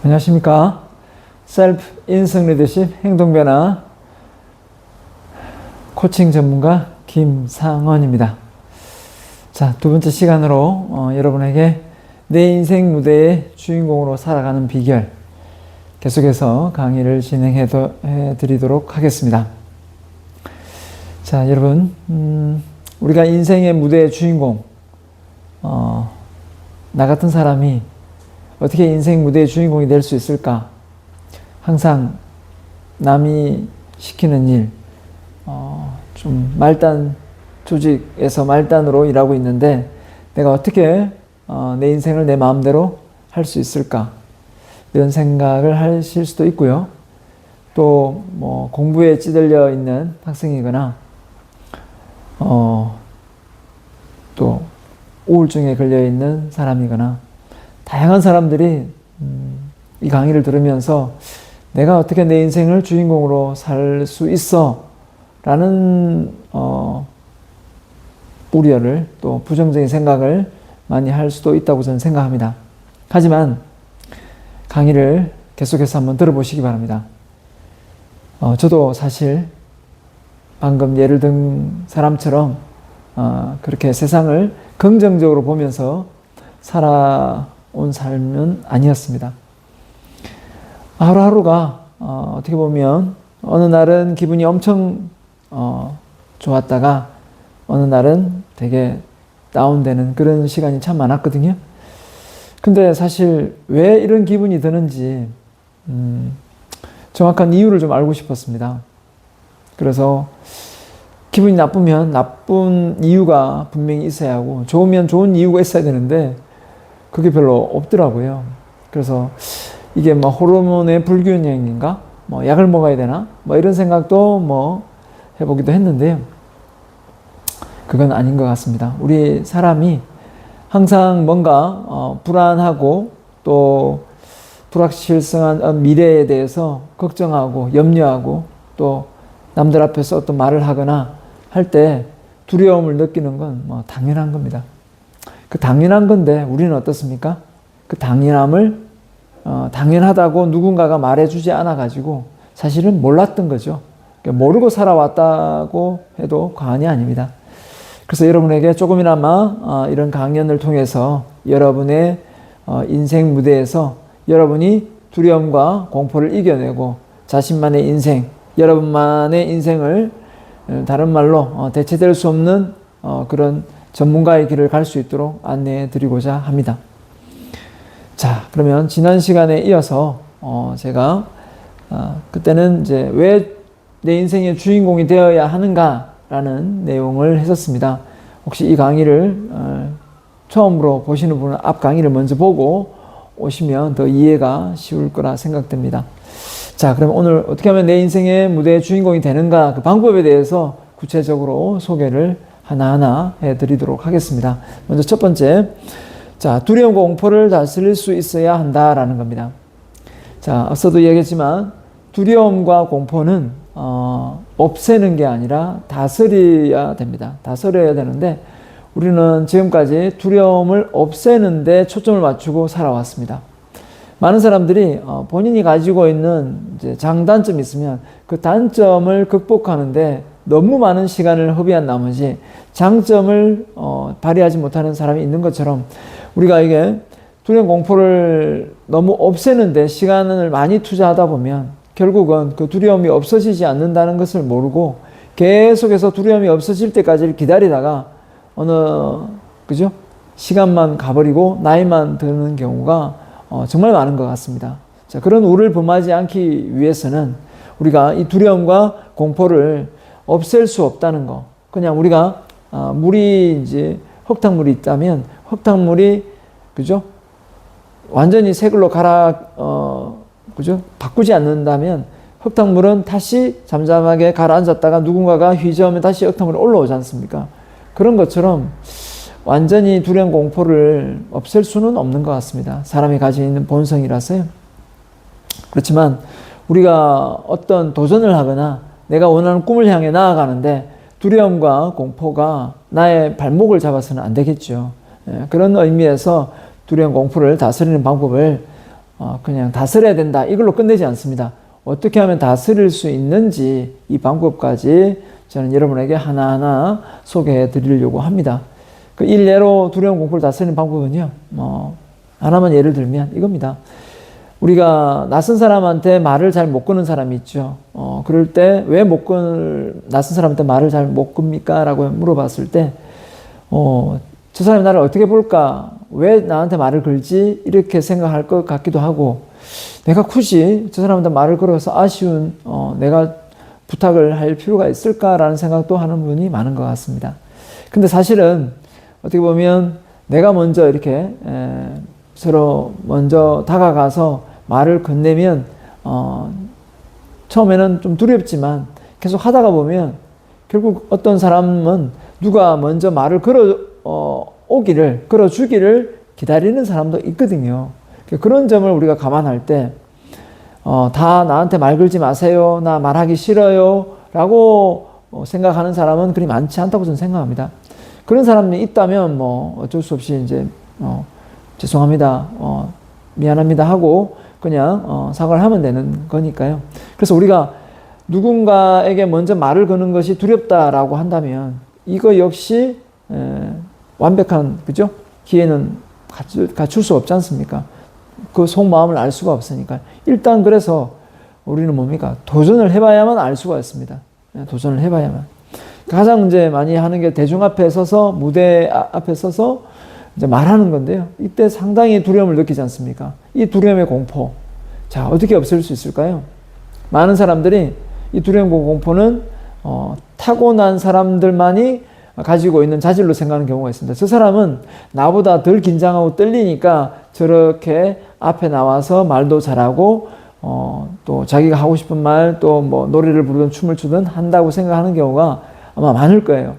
안녕하십니까. 셀프 인성 리더십 행동 변화 코칭 전문가 김상원입니다. 자, 두 번째 시간으로 여러분에게 내 인생 무대의 주인공으로 살아가는 비결 계속해서 강의를 진행해 드리도록 하겠습니다. 자, 여러분, 우리가 인생의 무대의 주인공, 나 같은 사람이 어떻게 인생 무대의 주인공이 될 수 있을까? 항상 남이 시키는 일, 좀 말단 조직에서 말단으로 일하고 있는데 내가 어떻게 내 인생을 내 마음대로 할 수 있을까? 이런 생각을 하실 수도 있고요. 또 뭐 공부에 찌들려 있는 학생이거나 또 우울증에 걸려 있는 사람이거나 다양한 사람들이 이 강의를 들으면서 내가 어떻게 내 인생을 주인공으로 살 수 있어? 라는 우려를 또 부정적인 생각을 많이 할 수도 있다고 저는 생각합니다. 하지만 강의를 계속해서 한번 들어보시기 바랍니다. 저도 사실 방금 예를 든 사람처럼 그렇게 세상을 긍정적으로 보면서 살아온 삶은 아니었습니다. 하루하루가 어떻게 보면 어느 날은 기분이 엄청 좋았다가 어느 날은 되게 다운되는 그런 시간이 참 많았거든요. 근데 사실 왜 이런 기분이 드는지 정확한 이유를 좀 알고 싶었습니다. 그래서 기분이 나쁘면 나쁜 이유가 분명히 있어야 하고 좋으면 좋은 이유가 있어야 되는데 그게 별로 없더라고요. 그래서 이게 뭐 호르몬의 불균형인가? 뭐 약을 먹어야 되나? 뭐 이런 생각도 뭐 해보기도 했는데요. 그건 아닌 것 같습니다. 우리 사람이 항상 뭔가 불안하고 또 불확실성한 미래에 대해서 걱정하고 염려하고 또 남들 앞에서 어떤 말을 하거나 할 때 두려움을 느끼는 건 뭐 당연한 겁니다. 그 당연한 건데 우리는 어떻습니까? 그 당연함을 당연하다고 누군가가 말해주지 않아가지고 사실은 몰랐던 거죠. 그러니까 모르고 살아왔다고 해도 과언이 아닙니다. 그래서 여러분에게 조금이나마 이런 강연을 통해서 여러분의 인생 무대에서 여러분이 두려움과 공포를 이겨내고 자신만의 인생, 여러분만의 인생을 다른 말로 대체될 수 없는 그런 전문가의 길을 갈 수 있도록 안내해 드리고자 합니다. 자, 그러면 지난 시간에 이어서 제가 그때는 이제 왜 내 인생의 주인공이 되어야 하는가라는 내용을 했었습니다. 혹시 이 강의를 처음으로 보시는 분은 앞 강의를 먼저 보고 오시면 더 이해가 쉬울 거라 생각됩니다. 자, 그럼 오늘 어떻게 하면 내 인생의 무대의 주인공이 되는가 그 방법에 대해서 구체적으로 소개를 하나하나 해드리도록 하겠습니다. 먼저 첫 번째, 자, 두려움과 공포를 다스릴 수 있어야 한다라는 겁니다. 자, 앞서도 얘기했지만 두려움과 공포는 없애는 게 아니라 다스려야 됩니다. 다스려야 되는데 우리는 지금까지 두려움을 없애는 데 초점을 맞추고 살아왔습니다. 많은 사람들이 본인이 가지고 있는 이제 장단점이 있으면 그 단점을 극복하는데 너무 많은 시간을 허비한 나머지 장점을 발휘하지 못하는 사람이 있는 것처럼 우리가 이게 두려움 공포를 너무 없애는데 시간을 많이 투자하다 보면 결국은 그 두려움이 없어지지 않는다는 것을 모르고 계속해서 두려움이 없어질 때까지 기다리다가 그죠? 시간만 가버리고 나이만 드는 경우가 정말 많은 것 같습니다. 자, 그런 우를 범하지 않기 위해서는 우리가 이 두려움과 공포를 없앨 수 없다는 거. 그냥 우리가 물이 이제 흙탕물이 있다면 흙탕물이 그죠? 완전히 새 걸로 그죠? 바꾸지 않는다면 흙탕물은 다시 잠잠하게 가라앉았다가 누군가가 휘저으면 다시 흙탕물이 올라오지 않습니까? 그런 것처럼 완전히 두려움 공포를 없앨 수는 없는 것 같습니다. 사람이 가지고 있는 본성이라서요. 그렇지만 우리가 어떤 도전을 하거나 내가 원하는 꿈을 향해 나아가는데 두려움과 공포가 나의 발목을 잡아서는 안 되겠죠. 그런 의미에서 두려움 공포를 다스리는 방법을 그냥 다스려야 된다 이걸로 끝내지 않습니다. 어떻게 하면 다스릴 수 있는지 이 방법까지 저는 여러분에게 하나하나 소개해 드리려고 합니다. 그 일례로 두려움 공포를 다스리는 방법은요, 하나만 예를 들면 이겁니다. 우리가 낯선 사람한테 말을 잘 못 거는 사람이 있죠. 그럴 때 왜 낯선 사람한테 말을 잘 못 겁니까? 라고 물어봤을 때, 저 사람이 나를 어떻게 볼까? 왜 나한테 말을 걸지? 이렇게 생각할 것 같기도 하고, 내가 굳이 저 사람한테 말을 걸어서 아쉬운, 내가 부탁을 할 필요가 있을까라는 생각도 하는 분이 많은 것 같습니다. 근데 사실은 어떻게 보면 내가 먼저 이렇게 서로 먼저 다가가서 말을 건네면 처음에는 좀 두렵지만 계속 하다가 보면 결국 어떤 사람은 누가 먼저 말을 걸어주기를 기다리는 사람도 있거든요. 그런 점을 우리가 감안할 때 다 나한테 말 걸지 마세요. 나 말하기 싫어요. 라고 생각하는 사람은 그리 많지 않다고 저는 생각합니다. 그런 사람이 있다면 뭐 어쩔 수 없이 이제 죄송합니다. 미안합니다 하고 그냥 사과를 하면 되는 거니까요. 그래서 우리가 누군가에게 먼저 말을 거는 것이 두렵다라고 한다면 이거 역시 완벽한 그죠? 기회는 갖출 수 없지 않습니까? 그 속마음을 알 수가 없으니까 일단 그래서 우리는 뭡니까? 도전을 해봐야만 알 수가 있습니다. 도전을 해봐야만. 가장 이제 많이 하는 게 대중 앞에 서서 무대 앞에 서서 이제 말하는 건데요. 이때 상당히 두려움을 느끼지 않습니까? 이 두려움의 공포. 자, 어떻게 없앨 수 있을까요? 많은 사람들이 이 두려움과 공포는 타고난 사람들만이 가지고 있는 자질로 생각하는 경우가 있습니다. 저 사람은 나보다 덜 긴장하고 떨리니까 저렇게 앞에 나와서 말도 잘하고 또 자기가 하고 싶은 말 또 뭐 노래를 부르든 춤을 추든 한다고 생각하는 경우가 아마 많을 거예요.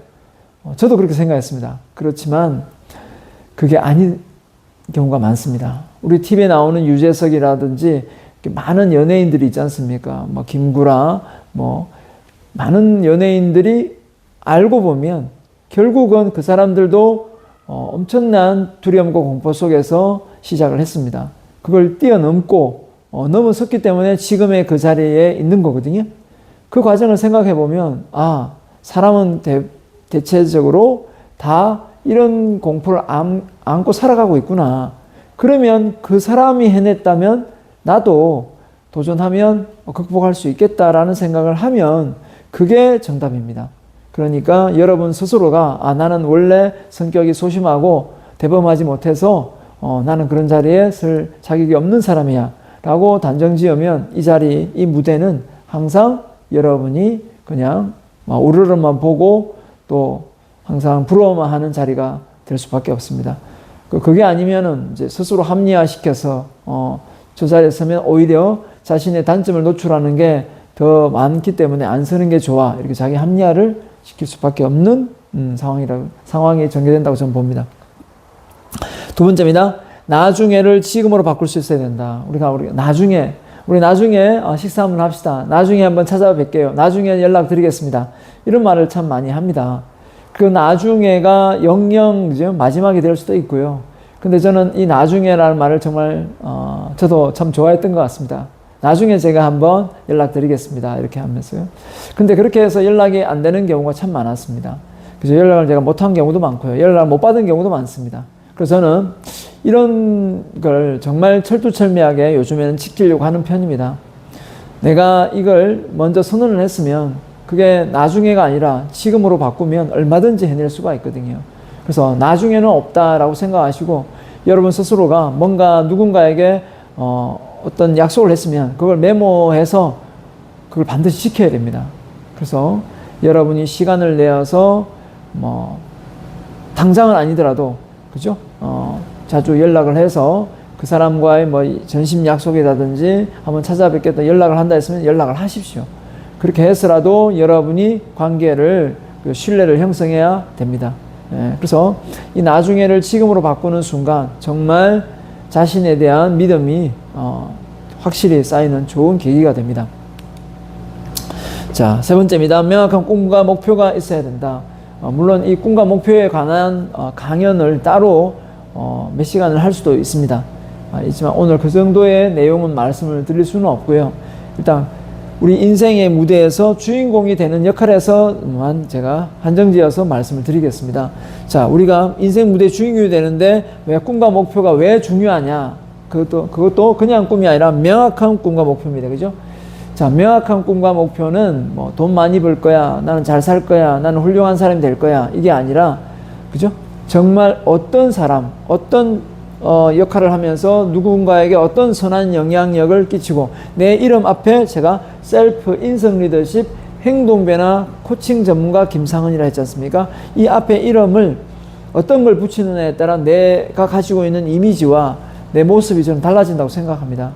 저도 그렇게 생각했습니다. 그렇지만 그게 아닌 경우가 많습니다. 우리 TV에 나오는 유재석이라든지 많은 연예인들이 있지 않습니까? 뭐 김구라 뭐 많은 연예인들이 알고 보면 결국은 그 사람들도 엄청난 두려움과 공포 속에서 시작을 했습니다. 그걸 뛰어넘고 넘어섰기 때문에 지금의 그 자리에 있는 거거든요. 그 과정을 생각해 보면 사람은 대체적으로 다 이런 공포를 안고 살아가고 있구나. 그러면 그 사람이 해냈다면 나도 도전하면 극복할 수 있겠다라는 생각을 하면 그게 정답입니다. 그러니까 여러분 스스로가 나는 원래 성격이 소심하고 대범하지 못해서 나는 그런 자리에 설 자격이 없는 사람이야 라고 단정 지으면 이 자리, 이 무대는 항상 여러분이 그냥 우르르만 보고 또 항상 부러워만 하는 자리가 될 수밖에 없습니다. 그게 아니면은 이제 스스로 합리화시켜서 저 자리에 서면 오히려 자신의 단점을 노출하는 게 더 많기 때문에 안 서는 게 좋아 이렇게 자기 합리화를 시킬 수밖에 없는 상황이 전개된다고 저는 봅니다. 두 번째입니다. 나중에를 지금으로 바꿀 수 있어야 된다. 우리 나중에 식사 한번 합시다. 나중에 한번 찾아뵐게요. 나중에 연락드리겠습니다. 이런 말을 참 많이 합니다. 그 나중에가 영영 이제 마지막이 될 수도 있고요. 근데 저는 이 나중에라는 말을 정말 저도 참 좋아했던 것 같습니다. 나중에 제가 한번 연락드리겠습니다. 이렇게 하면서요. 근데 그렇게 해서 연락이 안 되는 경우가 참 많았습니다. 그래서 연락을 제가 못한 경우도 많고요. 연락을 못 받은 경우도 많습니다. 그래서 저는 이런 걸 정말 철두철미하게 요즘에는 지키려고 하는 편입니다. 내가 이걸 먼저 선언을 했으면 그게 나중에가 아니라 지금으로 바꾸면 얼마든지 해낼 수가 있거든요. 그래서 나중에는 없다라고 생각하시고 여러분 스스로가 뭔가 누군가에게 어떤 약속을 했으면 그걸 메모해서 그걸 반드시 지켜야 됩니다. 그래서 여러분이 시간을 내어서 당장은 아니더라도 그죠? 자주 연락을 해서 그 사람과의 전심 약속이라든지 한번 찾아뵙겠다 연락을 한다 했으면 연락을 하십시오. 그렇게 해서라도 여러분이 관계를 신뢰를 형성해야 됩니다. 그래서 이 나중에를 지금으로 바꾸는 순간 정말 자신에 대한 믿음이 확실히 쌓이는 좋은 계기가 됩니다. 자, 세 번째입니다. 명확한 꿈과 목표가 있어야 된다. 물론 이 꿈과 목표에 관한 강연을 따로 몇 시간을 할 수도 있습니다. 있지만 오늘 그 정도의 내용은 말씀을 드릴 수는 없고요. 일단 우리 인생의 무대에서 주인공이 되는 역할에서만 제가 한정지어서 말씀을 드리겠습니다. 자, 우리가 인생 무대 주인공이 되는데 왜 꿈과 목표가 왜 중요하냐? 그것도 그냥 꿈이 아니라 명확한 꿈과 목표입니다. 그죠? 자, 명확한 꿈과 목표는 뭐 돈 많이 벌 거야, 나는 잘 살 거야, 나는 훌륭한 사람이 될 거야, 이게 아니라, 그죠? 정말 어떤 사람, 어떤 역할을 하면서 누군가에게 어떤 선한 영향력을 끼치고, 내 이름 앞에 제가 셀프 인성 리더십 행동 변화 코칭 전문가 김상은이라 했지 않습니까? 이 앞에 이름을 어떤 걸 붙이느냐에 따라 내가 가지고 있는 이미지와 내 모습이 저는 달라진다고 생각합니다.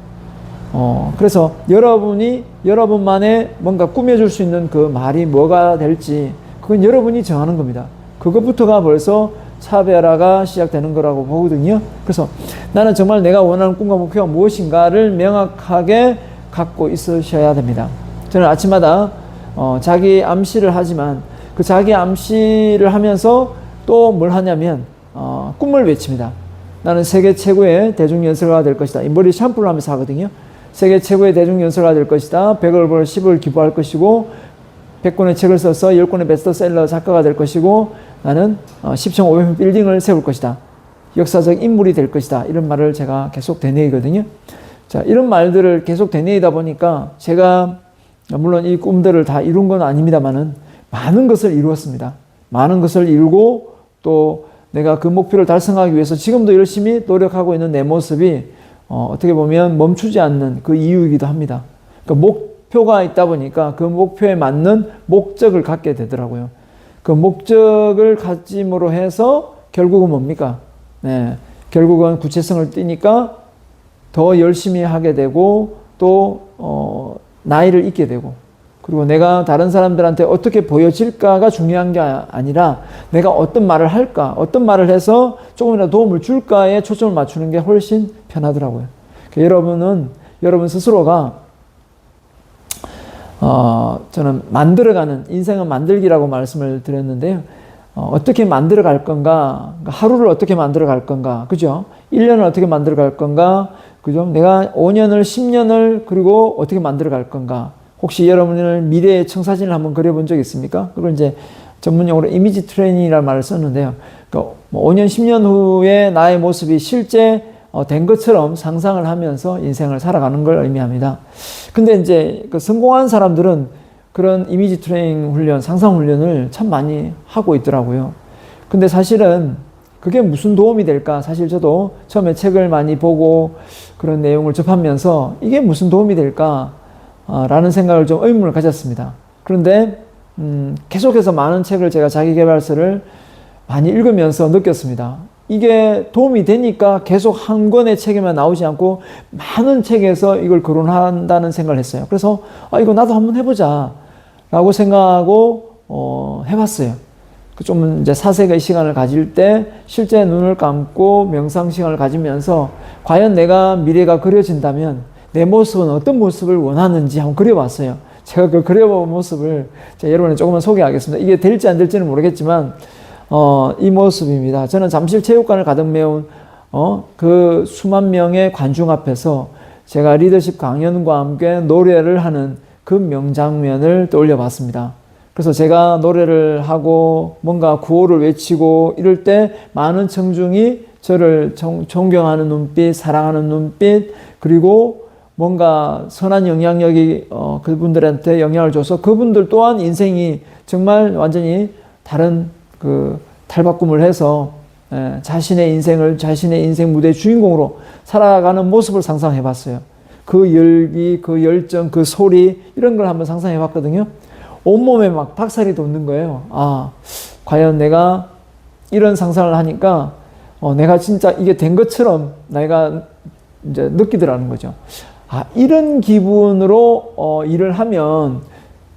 그래서 여러분만의 뭔가 꾸며줄 수 있는 그 말이 뭐가 될지 그건 여러분이 정하는 겁니다. 그것부터가 벌써 차별화가 시작되는 거라고 보거든요. 그래서 나는 정말 내가 원하는 꿈과 목표가 무엇인가를 명확하게 갖고 있으셔야 됩니다. 저는 아침마다 자기 암시를 하지만 그 자기 암시를 하면서 또 뭘 하냐면 꿈을 외칩니다. 나는 세계 최고의 대중연설가가 될 것이다. 이 머리 샴푸를 하면서 하거든요. 세계 최고의 대중연설가가 될 것이다. 100을 벌 10을 기부할 것이고 100권의 책을 써서 10권의 베스트셀러 작가가 될 것이고 나는 10층 500평 빌딩을 세울 것이다. 역사적 인물이 될 것이다. 이런 말을 제가 계속 되뇌이거든요. 자, 이런 말들을 계속 되뇌이다 보니까 제가 물론 이 꿈들을 다 이룬 건 아닙니다만은 많은 것을 이루었습니다. 많은 것을 이루고 또 내가 그 목표를 달성하기 위해서 지금도 열심히 노력하고 있는 내 모습이 어떻게 보면 멈추지 않는 그 이유이기도 합니다. 그러니까 목표가 있다 보니까 그 목표에 맞는 목적을 갖게 되더라고요. 그 목적을 가짐으로 해서 결국은 뭡니까? 네, 결국은 구체성을 띠니까 더 열심히 하게 되고 또 나이를 잊게 되고 그리고 내가 다른 사람들한테 어떻게 보여질까가 중요한 게 아니라 내가 어떤 말을 할까, 어떤 말을 해서 조금이라도 도움을 줄까에 초점을 맞추는 게 훨씬 편하더라고요. 그러니까 여러분 스스로가 저는 만들어가는 인생은 만들기라고 말씀을 드렸는데요. 어떻게 만들어 갈 건가, 하루를 어떻게 만들어 갈 건가, 그죠? 1년을 어떻게 만들어 갈 건가, 그죠? 내가 5년을, 10년을 그리고 어떻게 만들어 갈 건가. 혹시 여러분을 미래의 청사진을 한번 그려본 적 있습니까? 그걸 이제 전문용어로 이미지 트레이닝이라는 말을 썼는데요. 그러니까 5년, 10년 후에 나의 모습이 실제 된 것처럼 상상을 하면서 인생을 살아가는 걸 의미합니다. 근데 이제 그 성공한 사람들은 그런 이미지 트레이닝 훈련, 상상 훈련을 참 많이 하고 있더라고요. 근데 사실은 그게 무슨 도움이 될까? 사실 저도 처음에 책을 많이 보고 그런 내용을 접하면서 이게 무슨 도움이 될까? 라는 생각을 좀 의문을 가졌습니다. 그런데 계속해서 많은 책을 제가 자기계발서를 많이 읽으면서 느꼈습니다. 이게 도움이 되니까 계속 한 권의 책에만 나오지 않고 많은 책에서 이걸 거론한다는 생각을 했어요. 그래서 이거 나도 한번 해보자 라고 생각하고 해봤어요. 좀 이제 사색의 시간을 가질 때 실제 눈을 감고 명상 시간을 가지면서 과연 내가 미래가 그려진다면 내 모습은 어떤 모습을 원하는지 한번 그려봤어요. 제가 그 그려본 모습을 제가 여러분에 조금만 소개하겠습니다. 이게 될지 안 될지는 모르겠지만 이 모습입니다. 저는 잠실체육관을 가득 메운 그 수만 명의 관중 앞에서 제가 리더십 강연과 함께 노래를 하는 그 명장면을 떠올려 봤습니다. 그래서 제가 노래를 하고 뭔가 구호를 외치고 이럴 때 많은 청중이 저를 존경하는 눈빛, 사랑하는 눈빛, 그리고 뭔가 선한 영향력이 그분들한테 영향을 줘서 그분들 또한 인생이 정말 완전히 다른 그 탈바꿈을 해서 자신의 인생을 자신의 인생 무대 주인공으로 살아가는 모습을 상상해 봤어요. 그 열기, 그 열정, 그 소리 이런 걸 한번 상상해 봤거든요. 온몸에 막 박살이 돋는 거예요. 과연 내가 이런 상상을 하니까 내가 진짜 이게 된 것처럼 내가 이제 느끼더라는 거죠. 이런 기분으로 일을 하면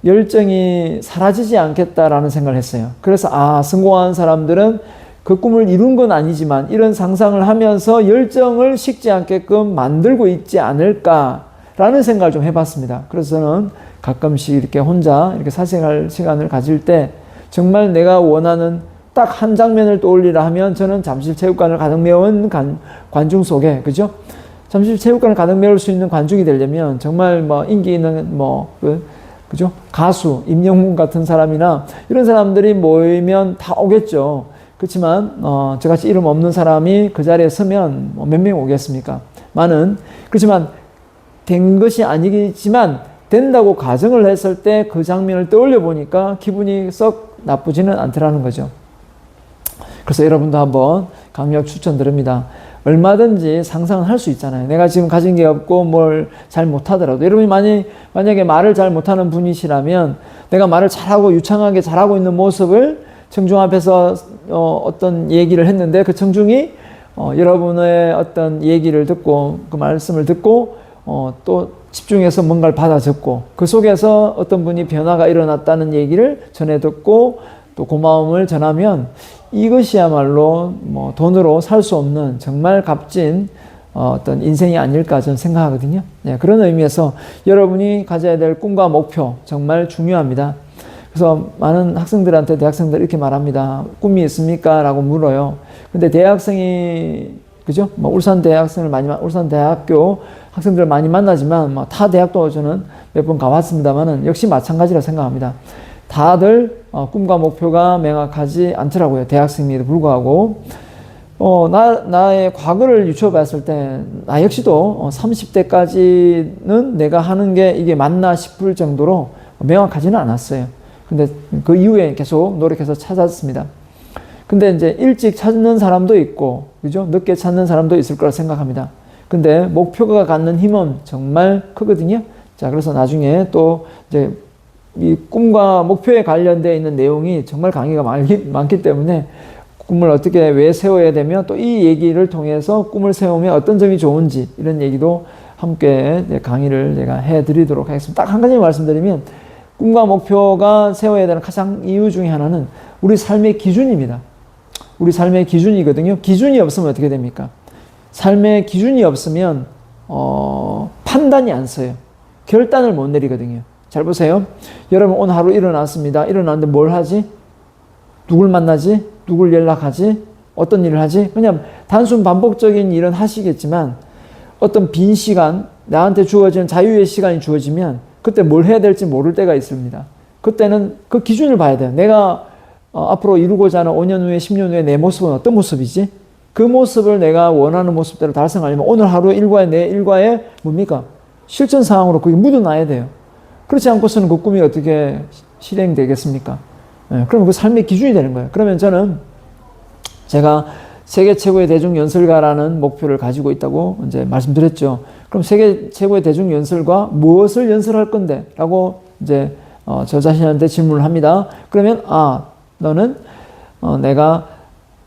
열정이 사라지지 않겠다라는 생각을 했어요. 그래서 성공한 사람들은 그 꿈을 이룬 건 아니지만 이런 상상을 하면서 열정을 식지 않게끔 만들고 있지 않을까라는 생각을 좀 해봤습니다. 그래서 저는 가끔씩 이렇게 혼자 이렇게 사색할 시간을 가질 때 정말 내가 원하는 딱 한 장면을 떠올리라 하면 저는 잠실체육관을 가득 메운 관중 속에, 그죠? 잠실체육관을 가득 메울 수 있는 관중이 되려면 정말 뭐 인기 있는 그죠? 가수, 임영웅 같은 사람이나 이런 사람들이 모이면 다 오겠죠. 그렇지만, 저같이 이름 없는 사람이 그 자리에 서면 몇 명 오겠습니까? 그렇지만 된 것이 아니지만 된다고 가정을 했을 때 그 장면을 떠올려 보니까 기분이 썩 나쁘지는 않더라는 거죠. 그래서 여러분도 한번 강력 추천드립니다. 얼마든지 상상을 할 수 있잖아요. 내가 지금 가진 게 없고 뭘 잘 못하더라도 여러분이 만약에 말을 잘 못하는 분이시라면 내가 말을 잘하고 유창하게 잘하고 있는 모습을 청중 앞에서 어떤 얘기를 했는데 그 청중이 여러분의 어떤 얘기를 듣고 그 말씀을 듣고 또 집중해서 뭔가를 받아 적고 그 속에서 어떤 분이 변화가 일어났다는 얘기를 전해 듣고 또 고마움을 전하면 이것이야말로 뭐 돈으로 살 수 없는 정말 값진 어떤 인생이 아닐까 저는 생각하거든요. 네, 그런 의미에서 여러분이 가져야 될 꿈과 목표 정말 중요합니다. 그래서 많은 학생들한테 대학생들 이렇게 말합니다. 꿈이 있습니까? 라고 물어요. 근데 대학생이 그죠? 뭐 울산 대학교 학생들을 많이 만나지만 뭐 타 대학도 저는 몇 번 가봤습니다만은 역시 마찬가지라 생각합니다. 다들 꿈과 목표가 명확하지 않더라고요. 대학생임에도 불구하고 나의 과거를 유추해봤을 때 나 역시도 30대까지는 내가 하는 게 이게 맞나 싶을 정도로 명확하지는 않았어요. 근데 그 이후에 계속 노력해서 찾았습니다. 근데 이제 일찍 찾는 사람도 있고, 그죠? 늦게 찾는 사람도 있을 거라 생각합니다. 근데 목표가 갖는 힘은 정말 크거든요. 자, 그래서 나중에 또 이제 이 꿈과 목표에 관련되어 있는 내용이 정말 강의가 많기 때문에 꿈을 어떻게 왜 세워야 되며 또 이 얘기를 통해서 꿈을 세우면 어떤 점이 좋은지 이런 얘기도 함께 강의를 제가 해드리도록 하겠습니다. 딱 한 가지 말씀드리면 꿈과 목표가 세워야 되는 가장 이유 중에 하나는 우리 삶의 기준입니다. 우리 삶의 기준이거든요. 기준이 없으면 어떻게 됩니까? 삶의 기준이 없으면 판단이 안 서요. 결단을 못 내리거든요. 잘 보세요. 여러분 오늘 하루 일어났습니다. 일어났는데 뭘 하지? 누굴 만나지? 누굴 연락하지? 어떤 일을 하지? 그냥 단순 반복적인 일은 하시겠지만 어떤 빈 시간, 나한테 주어지는 자유의 시간이 주어지면 그때 뭘 해야 될지 모를 때가 있습니다. 그때는 그 기준을 봐야 돼요. 내가 앞으로 이루고자 하는 5년 후에 10년 후에 내 모습은 어떤 모습이지? 그 모습을 내가 원하는 모습대로 달성하려면 오늘 하루 일과에 내 일과에 뭡니까? 실천 사항으로 그게 묻어놔야 돼요. 그렇지 않고서는 그 꿈이 어떻게 실행되겠습니까? 네, 그러면 그 삶의 기준이 되는 거예요. 그러면 저는 제가 세계 최고의 대중연설가라는 목표를 가지고 있다고 이제 말씀드렸죠. 그럼 세계 최고의 대중연설가 무엇을 연설할 건데? 라고 이제 저 자신한테 질문을 합니다. 그러면 너는 내가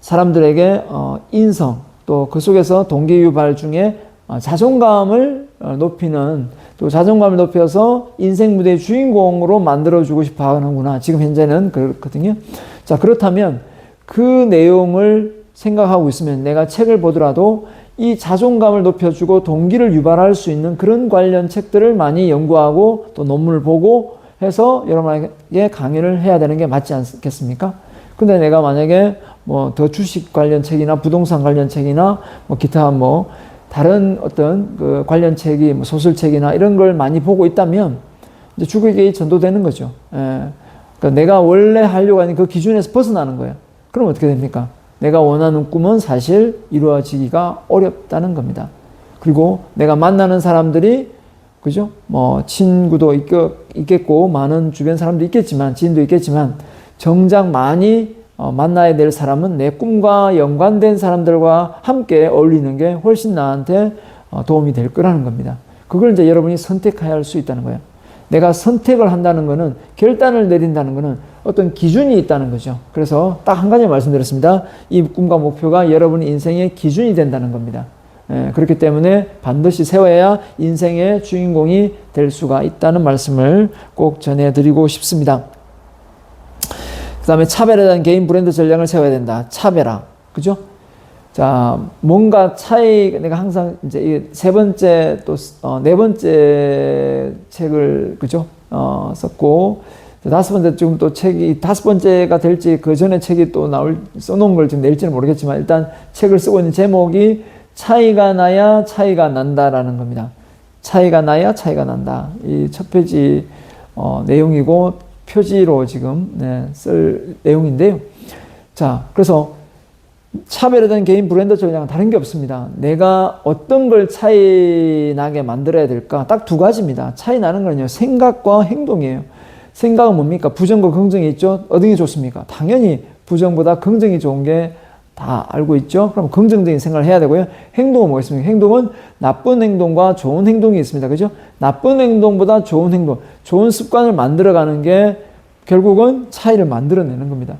사람들에게 인성 또 그 속에서 동기유발 중에 자존감을 높이는 또 자존감을 높여서 인생 무대의 주인공으로 만들어주고 싶어 하는구나. 지금 현재는 그렇거든요. 자, 그렇다면 그 내용을 생각하고 있으면 내가 책을 보더라도 이 자존감을 높여주고 동기를 유발할 수 있는 그런 관련 책들을 많이 연구하고 또 논문을 보고 해서 여러분에게 강의를 해야 되는 게 맞지 않겠습니까? 근데 내가 만약에 뭐 더 주식 관련 책이나 부동산 관련 책이나 뭐 기타 뭐 다른 어떤 그 관련 책이 뭐 소설책이나 이런 걸 많이 보고 있다면 이제 주객이 전도되는 거죠. 그러니까 내가 원래 하려고 하는 그 기준에서 벗어나는 거예요. 그럼 어떻게 됩니까? 내가 원하는 꿈은 사실 이루어지기가 어렵다는 겁니다. 그리고 내가 만나는 사람들이 그죠? 뭐 친구도 있겠고 많은 주변 사람도 있겠지만 지인도 있겠지만 정작 많이 만나야 될 사람은 내 꿈과 연관된 사람들과 함께 어울리는 게 훨씬 나한테 도움이 될 거라는 겁니다. 그걸 이제 여러분이 선택해야 할 수 있다는 거예요. 내가 선택을 한다는 거는 결단을 내린다는 거는 어떤 기준이 있다는 거죠. 그래서 딱 한 가지 말씀드렸습니다. 이 꿈과 목표가 여러분의 인생의 기준이 된다는 겁니다. 그렇기 때문에 반드시 세워야 인생의 주인공이 될 수가 있다는 말씀을 꼭 전해드리고 싶습니다. 그 다음에 차별에 대한 개인 브랜드 전략을 세워야 된다. 차별화. 그죠? 자, 뭔가 내가 항상 이제 세 번째 또, 네 번째 책을, 그죠? 썼고, 다섯 번째 지금 또 책이, 다섯 번째가 될지 그 전에 책이 또 써놓은 걸 지금 낼지는 모르겠지만 일단 책을 쓰고 있는 제목이 차이가 나야 차이가 난다라는 겁니다. 차이가 나야 차이가 난다. 이 첫 페이지 내용이고 표지로 지금 쓸 내용인데요. 자, 그래서 차별화된 개인 브랜드 전략은 다른 게 없습니다. 내가 어떤 걸 차이 나게 만들어야 될까? 딱 두 가지입니다. 차이 나는 거는요, 생각과 행동이에요. 생각은 뭡니까? 부정과 긍정이 있죠? 어떤 게 좋습니까? 당연히 부정보다 긍정이 좋은 게 다 알고 있죠? 그럼 긍정적인 생각을 해야 되고요. 행동은 뭐겠습니까? 행동은 나쁜 행동과 좋은 행동이 있습니다. 그죠? 나쁜 행동보다 좋은 행동, 좋은 습관을 만들어가는 게 결국은 차이를 만들어내는 겁니다.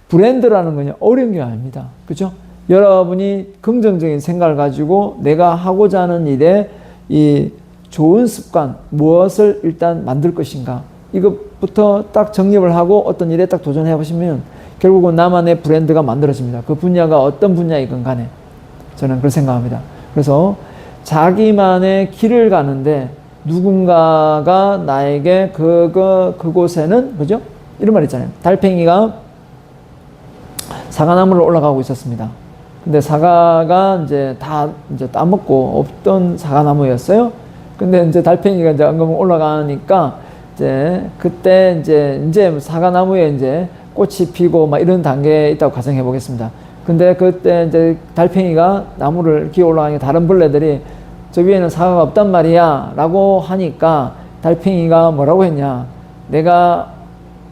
브랜드라는 건 어려운 게 아닙니다. 그죠? 여러분이 긍정적인 생각을 가지고 내가 하고자 하는 일에 이 좋은 습관, 무엇을 일단 만들 것인가. 이것부터 딱 정립을 하고 어떤 일에 딱 도전해 보시면 결국은 나만의 브랜드가 만들어집니다. 그 분야가 어떤 분야이건 간에. 저는 그렇게 생각합니다. 그래서 자기만의 길을 가는데 누군가가 나에게 그곳에는, 그죠? 이런 말 있잖아요. 달팽이가 사과나무를 올라가고 있었습니다. 근데 사과가 이제 다 따먹고 없던 사과나무였어요. 근데 이제 달팽이가 이제 엉금 올라가니까 이제 그때 이제 사과나무에 이제 꽃이 피고 막 이런 단계에 있다고 가정해 보겠습니다. 근데 그때 이제 달팽이가 나무를 기어 올라가니까 다른 벌레들이 저 위에는 사과가 없단 말이야 라고 하니까 달팽이가 뭐라고 했냐. 내가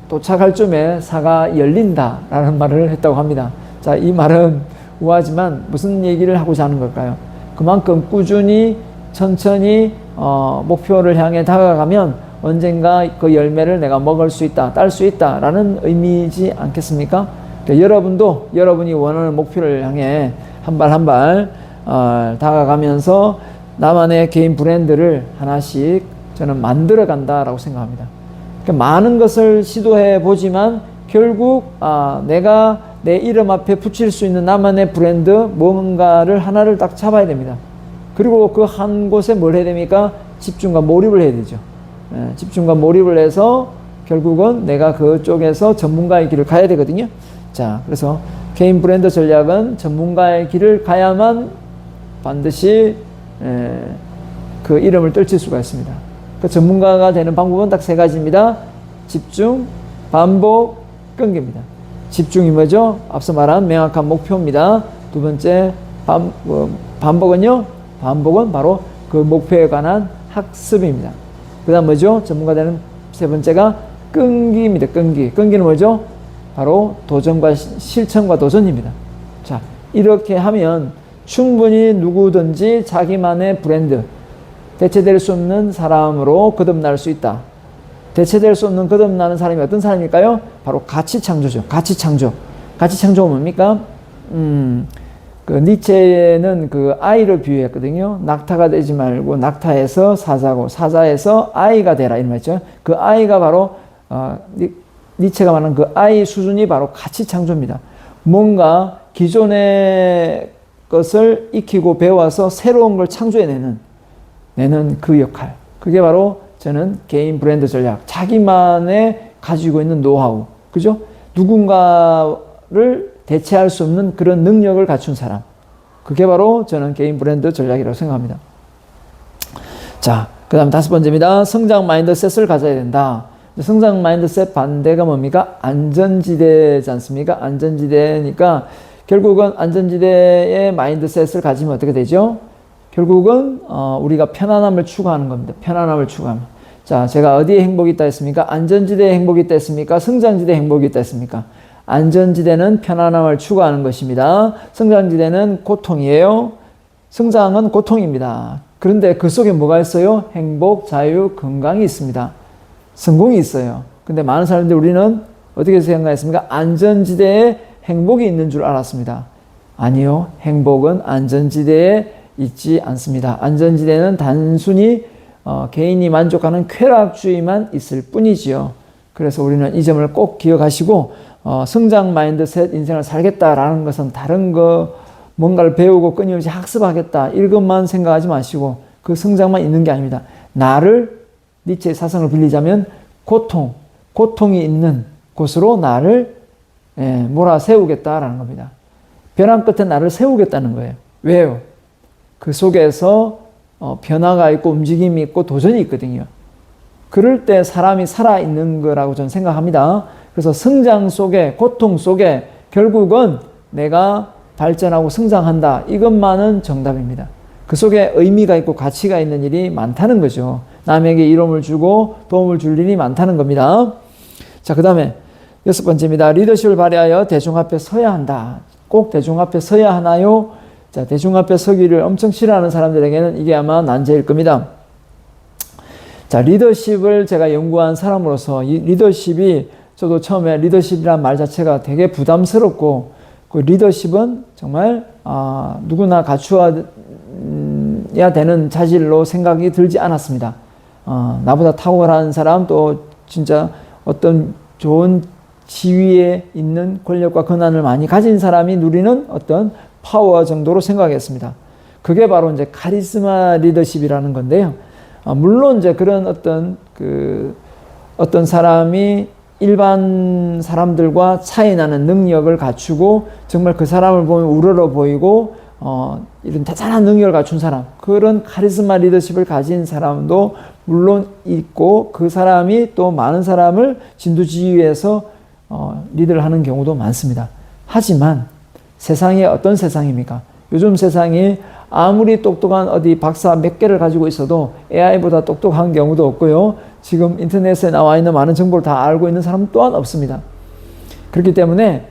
도착할 쯤에 사가 열린다 라는 말을 했다고 합니다. 자, 이 말은 우아하지만 무슨 얘기를 하고자 하는 걸까요? 그만큼 꾸준히 천천히 목표를 향해 다가가면 언젠가 그 열매를 내가 먹을 수 있다, 딸 수 있다 라는 의미이지 않겠습니까? 그러니까 여러분도 여러분이 원하는 목표를 향해 한 발 한 발 다가가면서 나만의 개인 브랜드를 하나씩 저는 만들어 간다라고 생각합니다. 그러니까 많은 것을 시도해 보지만 결국 내가 내 이름 앞에 붙일 수 있는 나만의 브랜드 뭔가를 하나를 딱 잡아야 됩니다. 그리고 그 한 곳에 뭘 해야 됩니까? 집중과 몰입을 해야 되죠. 집중과 몰입을 해서 결국은 내가 그쪽에서 전문가의 길을 가야 되거든요. 자, 그래서 개인 브랜드 전략은 전문가의 길을 가야만 반드시 그 이름을 떨칠 수가 있습니다. 그 전문가가 되는 방법은 딱 세 가지입니다. 집중, 반복, 끈기입니다. 집중이 뭐죠? 앞서 말한 명확한 목표입니다. 두 번째, 반복은요? 반복은 바로 그 목표에 관한 학습입니다. 그 다음 뭐죠? 전문가 되는 세 번째가 끈기입니다. 끈기는 뭐죠? 바로 도전과 실천과 도전입니다. 자, 이렇게 하면 충분히 누구든지 자기만의 브랜드, 대체될 수 없는 사람으로 거듭날 수 있다. 대체될 수 없는 거듭나는 사람이 어떤 사람일까요? 바로 가치창조죠. 가치창조가 뭡니까? 그 니체는 그 아이를 비유했거든요. 낙타가 되지 말고 낙타에서 사자고 사자에서 아이가 되라 이런 말이죠. 그 아이가 바로 니체가 말하는 그 아이 수준이 바로 가치창조입니다. 뭔가 기존의 것을 익히고 배워서 새로운 걸 창조해내는 그 역할. 그게 바로 저는 개인 브랜드 전략, 자기만의 가지고 있는 노하우, 그죠? 누군가를 대체할 수 없는 그런 능력을 갖춘 사람. 그게 바로 저는 개인 브랜드 전략이라고 생각합니다. 자, 그 다음 다섯 번째입니다. 성장 마인드셋을 가져야 된다. 성장 마인드셋 반대가 뭡니까? 안전지대지 않습니까? 안전지대니까 결국은 안전지대의 마인드셋을 가지면 어떻게 되죠? 결국은 우리가 편안함을 추구하는 겁니다. 편안함을 추구하면. 자, 제가 어디에 행복이 있다 했습니까? 안전지대에 행복이 있다 했습니까? 성장지대에 행복이 있다 했습니까? 안전지대는 편안함을 추구하는 것입니다. 성장지대는 고통이에요. 성장은 고통입니다. 그런데 그 속에 뭐가 있어요? 행복, 자유, 건강이 있습니다. 성공이 있어요. 근데 많은 사람들이 우리는 어떻게 생각했습니까? 안전지대에 행복이 있는 줄 알았습니다. 아니요. 행복은 안전지대에 있지 않습니다. 안전지대는 단순히 개인이 만족하는 쾌락주의만 있을 뿐이지요. 그래서 우리는 이 점을 꼭 기억하시고 성장 마인드셋 인생을 살겠다라는 것은 다른 거 뭔가를 배우고 끊임없이 학습하겠다 이것만 생각하지 마시고 그 성장만 있는 게 아닙니다. 나를 니체의 사상을 빌리자면 고통이 있는 곳으로 나를 몰아세우겠다라는 겁니다. 벼랑 끝에 나를 세우겠다는 거예요. 왜요? 그 속에서 변화가 있고 움직임이 있고 도전이 있거든요. 그럴 때 사람이 살아있는 거라고 저는 생각합니다. 그래서 성장 속에, 고통 속에 결국은 내가 발전하고 성장한다. 이것만은 정답입니다. 그 속에 의미가 있고 가치가 있는 일이 많다는 거죠. 남에게 이로움을 주고 도움을 줄 일이 많다는 겁니다. 자, 그 다음에 6번째입니다. 리더십을 발휘하여 대중 앞에 서야 한다. 꼭 대중 앞에 서야 하나요? 자, 대중 앞에 서기를 엄청 싫어하는 사람들에게는 이게 아마 난제일 겁니다. 자, 리더십을 제가 연구한 사람으로서 이 리더십이 저도 처음에 리더십이란 말 자체가 되게 부담스럽고 그 리더십은 정말 누구나 갖추어야 되는 자질로 생각이 들지 않았습니다. 나보다 탁월한 사람 또 진짜 어떤 좋은 지위에 있는 권력과 권한을 많이 가진 사람이 누리는 어떤 파워 정도로 생각했습니다. 그게 바로 이제 카리스마 리더십이라는 건데요. 물론 이제 그런 어떤 사람이 일반 사람들과 차이 나는 능력을 갖추고 정말 그 사람을 보면 우러러 보이고 이런 대단한 능력을 갖춘 사람, 그런 카리스마 리더십을 가진 사람도 물론 있고 그 사람이 또 많은 사람을 진두지휘해서 리드를 하는 경우도 많습니다. 하지만 세상이 어떤 세상입니까? 요즘 세상이 아무리 똑똑한 어디 박사 몇 개를 가지고 있어도 AI보다 똑똑한 경우도 없고요. 지금 인터넷에 나와 있는 많은 정보를 다 알고 있는 사람 또한 없습니다. 그렇기 때문에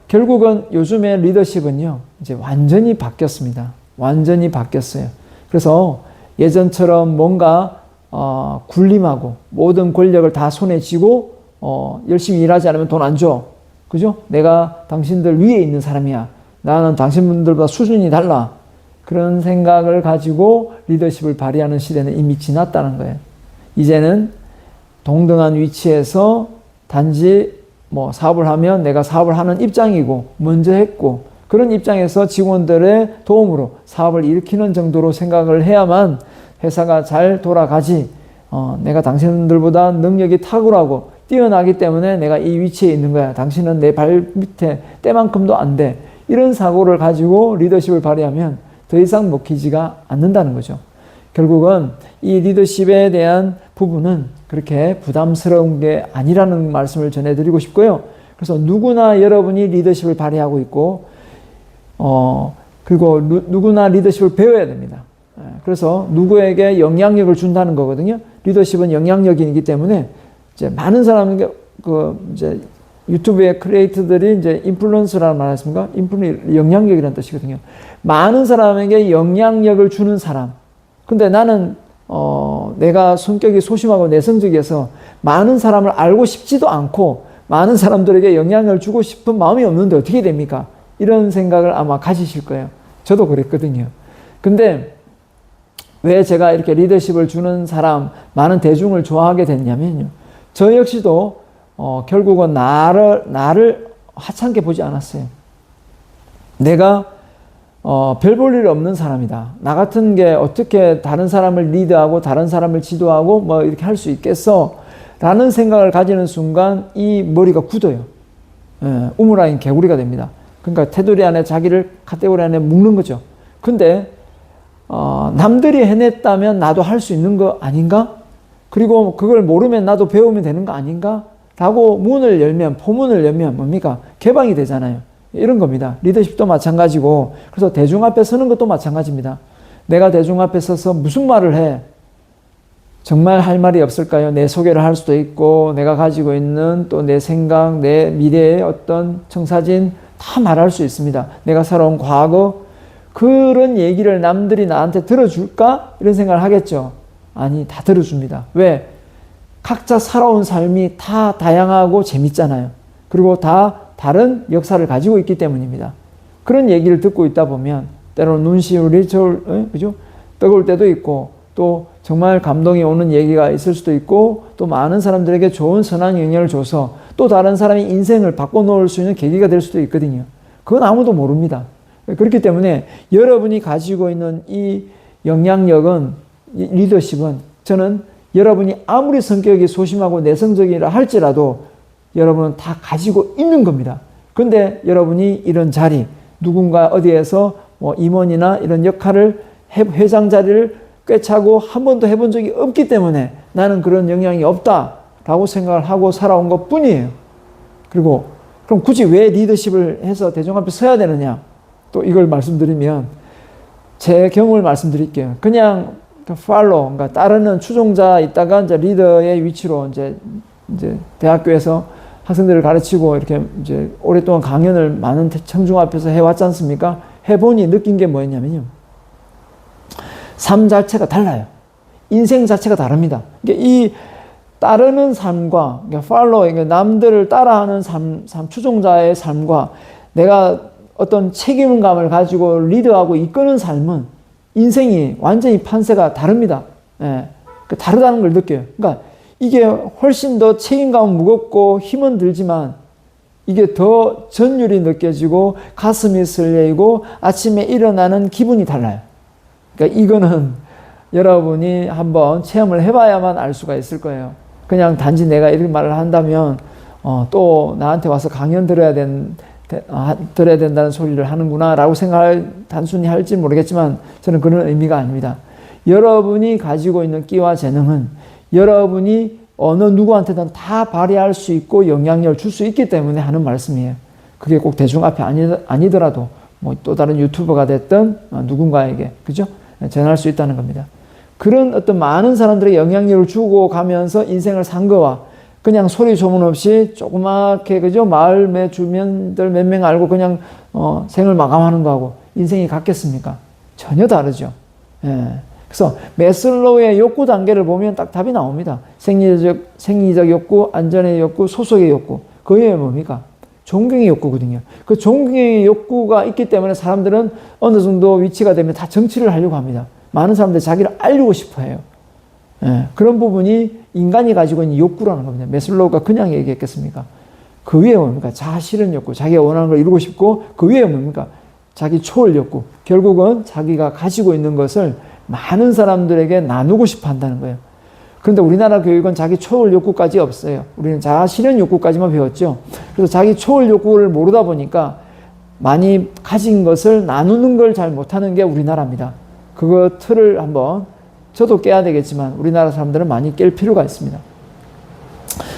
결국은 요즘의 리더십은요, 이제 완전히 바뀌었습니다. 완전히 바뀌었어요. 그래서 예전처럼 뭔가 군림하고 모든 권력을 다 손에 쥐고 열심히 일하지 않으면 돈 안 줘. 그죠? 내가 당신들 위에 있는 사람이야. 나는 당신분들보다 수준이 달라. 그런 생각을 가지고 리더십을 발휘하는 시대는 이미 지났다는 거예요. 이제는 동등한 위치에서 단지 뭐 사업을 하면 내가 사업을 하는 입장이고 먼저 했고 그런 입장에서 직원들의 도움으로 사업을 일으키는 정도로 생각을 해야만 회사가 잘 돌아가지. 내가 당신들보다 능력이 탁월하고 뛰어나기 때문에 내가 이 위치에 있는 거야. 당신은 내 발 밑에 때만큼도 안 돼. 이런 사고를 가지고 리더십을 발휘하면 더 이상 먹히지가 않는다는 거죠. 결국은 이 리더십에 대한 부분은 그렇게 부담스러운 게 아니라는 말씀을 전해드리고 싶고요. 그래서 누구나 여러분이 리더십을 발휘하고 있고 그리고 누구나 리더십을 배워야 됩니다. 그래서 누구에게 영향력을 준다는 거거든요. 리더십은 영향력이기 때문에 이제 많은 사람에게 이제 유튜브의 크리에이터들이 이제 인플루언서라는 말 하십니까? 영향력이라는 뜻이거든요. 많은 사람에게 영향력을 주는 사람. 근데 나는 내가 성격이 소심하고 내성적이어서 많은 사람을 알고 싶지도 않고 많은 사람들에게 영향을 주고 싶은 마음이 없는데 어떻게 됩니까? 이런 생각을 아마 가지실 거예요. 저도 그랬거든요. 근데 왜 제가 이렇게 리더십을 주는 사람, 많은 대중을 좋아하게 됐냐면요. 저 역시도 결국은 나를 하찮게 보지 않았어요. 내가 별 볼 일 없는 사람이다. 나 같은 게 어떻게 다른 사람을 리드하고 다른 사람을 지도하고 뭐 이렇게 할 수 있겠어? 라는 생각을 가지는 순간 이 머리가 굳어요. 우물아인 개구리가 됩니다. 그러니까 테두리 안에 자기를 카테고리 안에 묶는 거죠. 근데 남들이 해냈다면 나도 할 수 있는 거 아닌가? 그리고 그걸 모르면 나도 배우면 되는 거 아닌가? 라고 포문을 열면 뭡니까? 개방이 되잖아요. 이런 겁니다. 리더십도 마찬가지고, 그래서 대중 앞에 서는 것도 마찬가지입니다. 내가 대중 앞에 서서 무슨 말을 해? 정말 할 말이 없을까요? 내 소개를 할 수도 있고, 내가 가지고 있는 또 내 생각, 내 미래의 어떤 청사진 다 말할 수 있습니다. 내가 살아온 과거, 그런 얘기를 남들이 나한테 들어줄까? 이런 생각을 하겠죠. 아니, 다 들어줍니다. 왜? 각자 살아온 삶이 다 다양하고 재밌잖아요. 그리고 다 다른 역사를 가지고 있기 때문입니다. 그런 얘기를 듣고 있다 보면 때로는 눈시울이 그죠? 뜨거울 때도 있고 또 정말 감동이 오는 얘기가 있을 수도 있고 또 많은 사람들에게 좋은 선한 영향을 줘서 또 다른 사람의 인생을 바꿔놓을 수 있는 계기가 될 수도 있거든요. 그건 아무도 모릅니다. 그렇기 때문에 여러분이 가지고 있는 이 영향력은, 이 리더십은 저는 여러분이 아무리 성격이 소심하고 내성적이라 할지라도 여러분은 다 가지고 있는 겁니다. 근데 여러분이 이런 자리, 누군가 어디에서 뭐 임원이나 이런 역할을 회장 자리를 꿰차고 한 번도 해본 적이 없기 때문에 나는 그런 영향이 없다라고 생각을 하고 살아온 것 뿐이에요. 그리고 그럼 굳이 왜 리더십을 해서 대중 앞에 서야 되느냐? 또 이걸 말씀드리면 제 경험을 말씀드릴게요. 그냥 팔로우, 그러니까 따르는 추종자 있다가 이제 리더의 위치로 이제 대학교에서 학생들을 가르치고 이렇게 이제 오랫동안 강연을 많은 청중 앞에서 해왔지 않습니까? 해보니 느낀 게 뭐였냐면요. 삶 자체가 달라요. 인생 자체가 다릅니다. 그러니까 이 따르는 삶과, 그러니까 팔로우, 그러니까 남들을 따라하는 삶, 추종자의 삶과 내가 어떤 책임감을 가지고 리드하고 이끄는 삶은 인생이 완전히 판세가 다릅니다. 예, 다르다는 걸 느껴요. 그러니까 이게 훨씬 더 책임감은 무겁고 힘은 들지만 이게 더 전율이 느껴지고 가슴이 설레이고 아침에 일어나는 기분이 달라요. 그러니까 이거는 여러분이 한번 체험을 해봐야만 알 수가 있을 거예요. 그냥 단지 내가 이런 말을 한다면 또 나한테 와서 강연 들어야 된다는 소리를 하는구나 라고 생각을 단순히 할지 모르겠지만 저는 그런 의미가 아닙니다. 여러분이 가지고 있는 끼와 재능은 여러분이 어느 누구한테든 다 발휘할 수 있고 영향력을 줄 수 있기 때문에 하는 말씀이에요. 그게 꼭 대중 앞에 아니더라도 뭐 또 다른 유튜버가 됐든 누군가에게 그죠? 전할 수 있다는 겁니다. 그런 어떤 많은 사람들의 영향력을 주고 가면서 인생을 산 거와 그냥 소리 소문 없이 조그맣게 그죠? 마을 주민들 몇 명 알고 그냥 생을 마감하는 거하고 인생이 같겠습니까? 전혀 다르죠. 예. 그래서 매슬로우의 욕구 단계를 보면 딱 답이 나옵니다. 생리적 욕구, 안전의 욕구, 소속의 욕구. 그 외에 뭡니까? 존경의 욕구거든요. 그 존경의 욕구가 있기 때문에 사람들은 어느 정도 위치가 되면 다 정치를 하려고 합니다. 많은 사람들이 자기를 알리고 싶어 해요. 예, 그런 부분이 인간이 가지고 있는 욕구라는 겁니다. 매슬로우가 그냥 얘기했겠습니까? 그 위에 뭡니까? 자아 실현 욕구. 자기가 원하는 걸 이루고 싶고 그 위에 뭡니까? 자기 초월 욕구. 결국은 자기가 가지고 있는 것을 많은 사람들에게 나누고 싶어 한다는 거예요. 그런데 우리나라 교육은 자기 초월 욕구까지 없어요. 우리는 자아 실현 욕구까지만 배웠죠. 그래서 자기 초월 욕구를 모르다 보니까 많이 가진 것을 나누는 걸 잘 못하는 게 우리나라입니다. 그거 틀을 한번 저도 깨야 되겠지만 우리나라 사람들은 많이 깰 필요가 있습니다.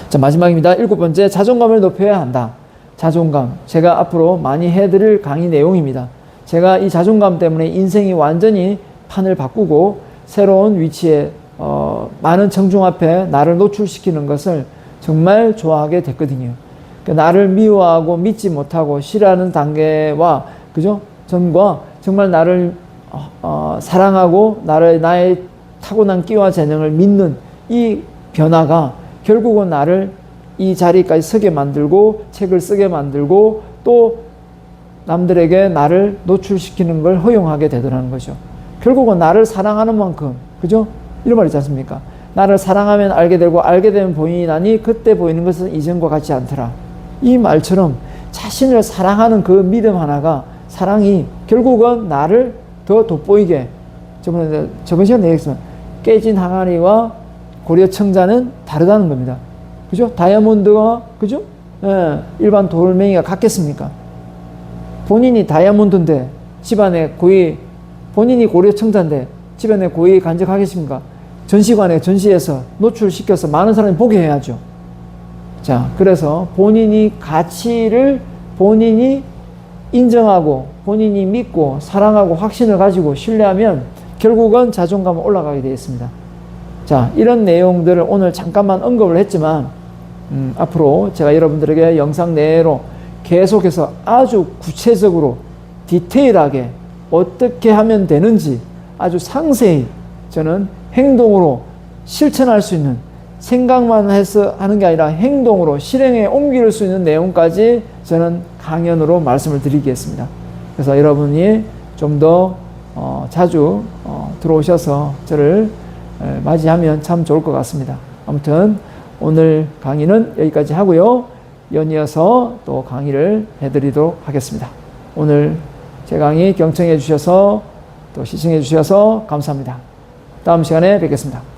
자, 마지막입니다. 7번째, 자존감을 높여야 한다. 자존감. 제가 앞으로 많이 해드릴 강의 내용입니다. 제가 이 자존감 때문에 인생이 완전히 판을 바꾸고 새로운 위치에 많은 청중 앞에 나를 노출시키는 것을 정말 좋아하게 됐거든요. 그러니까 나를 미워하고 믿지 못하고 싫어하는 단계와 그죠? 전과 정말 나를 사랑하고 나의 타고난 끼와 재능을 믿는 이 변화가 결국은 나를 이 자리까지 서게 만들고 책을 쓰게 만들고 또 남들에게 나를 노출시키는 걸 허용하게 되더라는 거죠. 결국은 나를 사랑하는 만큼, 그죠? 이런 말 있지 않습니까? 나를 사랑하면 알게 되고 알게 되면 보이니 나니 그때 보이는 것은 이전과 같지 않더라. 이 말처럼 자신을 사랑하는 그 믿음 하나가 사랑이 결국은 나를 더 돋보이게 저번 시간에 얘기했지만 깨진 항아리와 고려 청자는 다르다는 겁니다. 그죠? 다이아몬드와 그죠? 예, 일반 돌멩이가 같겠습니까? 본인이 다이아몬드인데 집안에 고이 본인이 고려 청자인데 집안에 고이 간직하겠습니까? 전시관에 전시해서 노출시켜서 많은 사람이 보게 해야죠. 자, 그래서 본인이 가치를 본인이 인정하고 본인이 믿고 사랑하고 확신을 가지고 신뢰하면 결국은 자존감은 올라가게 되어 있습니다. 자, 이런 내용들을 오늘 잠깐만 언급을 했지만 앞으로 제가 여러분들에게 영상 내로 계속해서 아주 구체적으로 디테일하게 어떻게 하면 되는지 아주 상세히 저는 행동으로 실천할 수 있는 생각만 해서 하는 게 아니라 행동으로 실행에 옮길 수 있는 내용까지 저는 강연으로 말씀을 드리겠습니다. 그래서 여러분이 좀 더 자주 들어오셔서 저를 맞이하면 참 좋을 것 같습니다. 아무튼 오늘 강의는 여기까지 하고요. 연이어서 또 강의를 해드리도록 하겠습니다. 오늘 제 강의 경청해 주셔서 또 시청해 주셔서 감사합니다. 다음 시간에 뵙겠습니다.